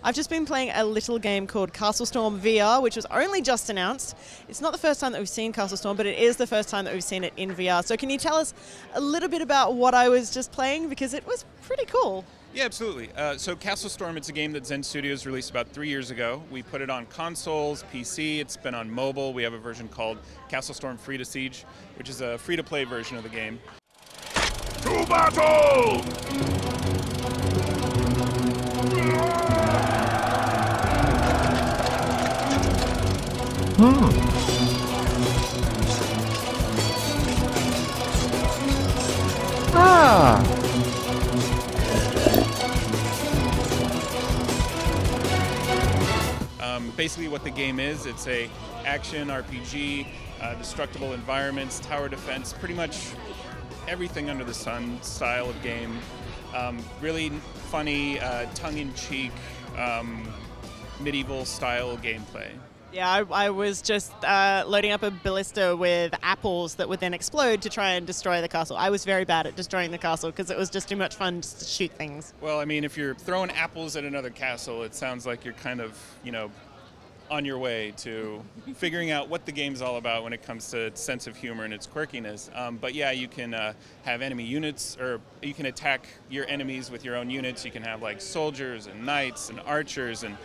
I've just been playing a little game called CastleStorm VR, which was only just announced. It's not the first time that we've seen CastleStorm, but it is the first time that we've seen it in VR. So can you tell us a little bit about what I was just playing? Because it was pretty cool. Yeah, absolutely. So CastleStorm, it's a game that Zen Studios released about 3 years ago. We put it on consoles, PC, it's been on mobile. We have a version called CastleStorm Free to Siege, which is a free-to-play version of the game. To battle! Basically what the game is, it's a action RPG, destructible environments, tower defense, pretty much everything under the sun style of game. Really funny, tongue-in-cheek, medieval style gameplay. Yeah, I was just loading up a ballista with apples that would then explode to try and destroy the castle. I was very bad at destroying the castle because it was just too much fun just to shoot things. Well, I mean, if you're throwing apples at another castle, it sounds like you're kind of, on your way to figuring out what the game's all about when it comes to its sense of humor and its quirkiness. But yeah, you can have enemy units, or you can attack your enemies with your own units. You can have like soldiers and knights and archers, and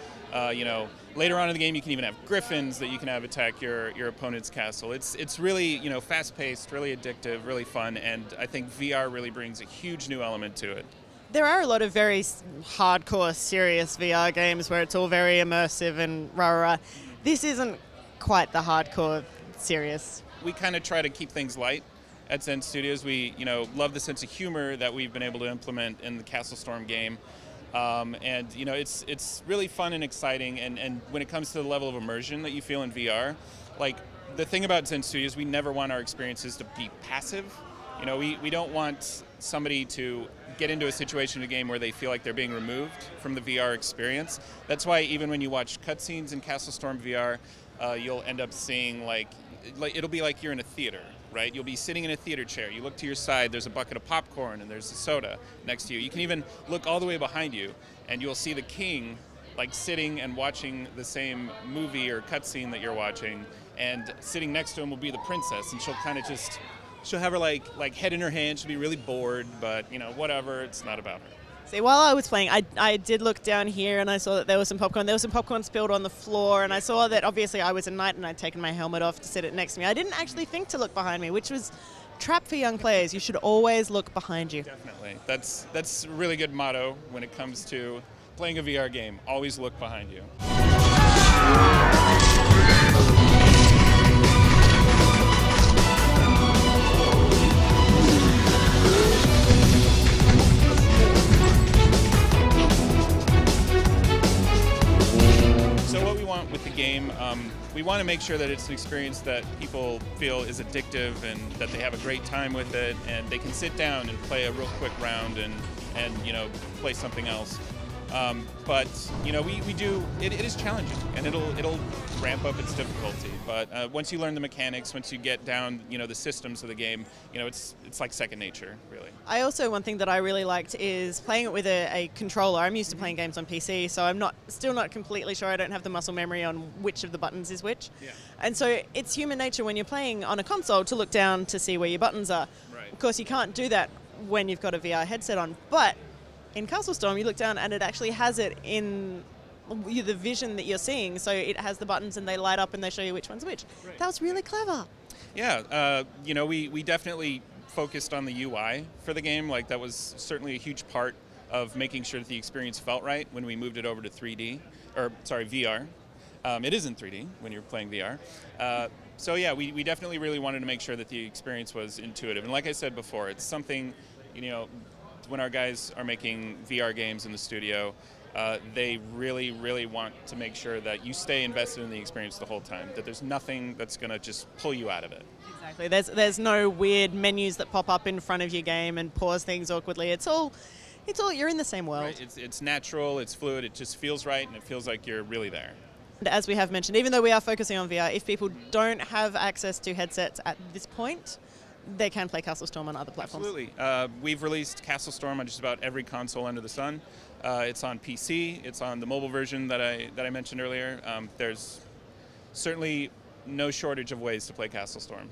later on in the game you can even have griffins that you can have attack your opponent's castle. It's really fast-paced, really addictive, really fun, and I think VR really brings a huge new element to it. There are a lot of very hardcore, serious VR games where it's all very immersive and rah-rah. This isn't quite the hardcore serious. We kind of try to keep things light at Zen Studios. We love the sense of humor that we've been able to implement in the CastleStorm game. And it's really fun and exciting, and when it comes to the level of immersion that you feel in VR, like the thing about Zen Studios, we never want our experiences to be passive. We don't want somebody to get into a situation in a game where they feel like they're being removed from the VR experience. That's why even when you watch cutscenes in CastleStorm VR, you'll end up seeing like it'll be like you're in a theater, right? You'll be sitting in a theater chair. You look to your side, there's a bucket of popcorn and there's a soda next to you. You can even look all the way behind you and you'll see the king like sitting and watching the same movie or cutscene that you're watching, and sitting next to him will be the princess, and she'll kind of just she'll have her like head in her hand. She'll be really bored, but whatever. It's not about her. See, while I was playing, I did look down here and I saw that there was some popcorn. There was some popcorn spilled on the floor, and I saw that obviously I was a knight and I'd taken my helmet off to sit it next to me. I didn't actually think to look behind me, which was a trap for young players. You should always look behind you. Definitely. That's a really good motto when it comes to playing a VR game. Always look behind you. With the game, we want to make sure that it's an experience that people feel is addictive and that they have a great time with it, and they can sit down and play a real quick round and play something else. But we do it is challenging, and it'll ramp up its difficulty. But once you learn the mechanics, once you get down the systems of the game, it's like second nature, really. One thing that I really liked is playing it with a controller. I'm used to playing games on PC, so I'm still not completely sure. I don't have the muscle memory on which of the buttons is which. Yeah. And so it's human nature when you're playing on a console to look down to see where your buttons are. Right. Of course, you can't do that when you've got a VR headset on, but in CastleStorm, you look down and it actually has it in the vision that you're seeing. So it has the buttons and they light up and they show you which one's which. Right. That was really clever. Yeah, we definitely focused on the UI for the game. Like, that was certainly a huge part of making sure that the experience felt right when we moved it over to VR. It isn't 3D when you're playing VR. So yeah, we definitely really wanted to make sure that the experience was intuitive. And like I said before, it's something, when our guys are making VR games in the studio, they really, really want to make sure that you stay invested in the experience the whole time, that there's nothing that's going to just pull you out of it. Exactly. There's no weird menus that pop up in front of your game and pause things awkwardly. It's all you're in the same world. Right. It's natural, it's fluid, it just feels right, and it feels like you're really there. And as we have mentioned, even though we are focusing on VR, if people don't have access to headsets at this point, they can play CastleStorm on other platforms. Absolutely. We've released CastleStorm on just about every console under the sun. It's on PC. It's on the mobile version that I mentioned earlier. There's certainly no shortage of ways to play CastleStorm.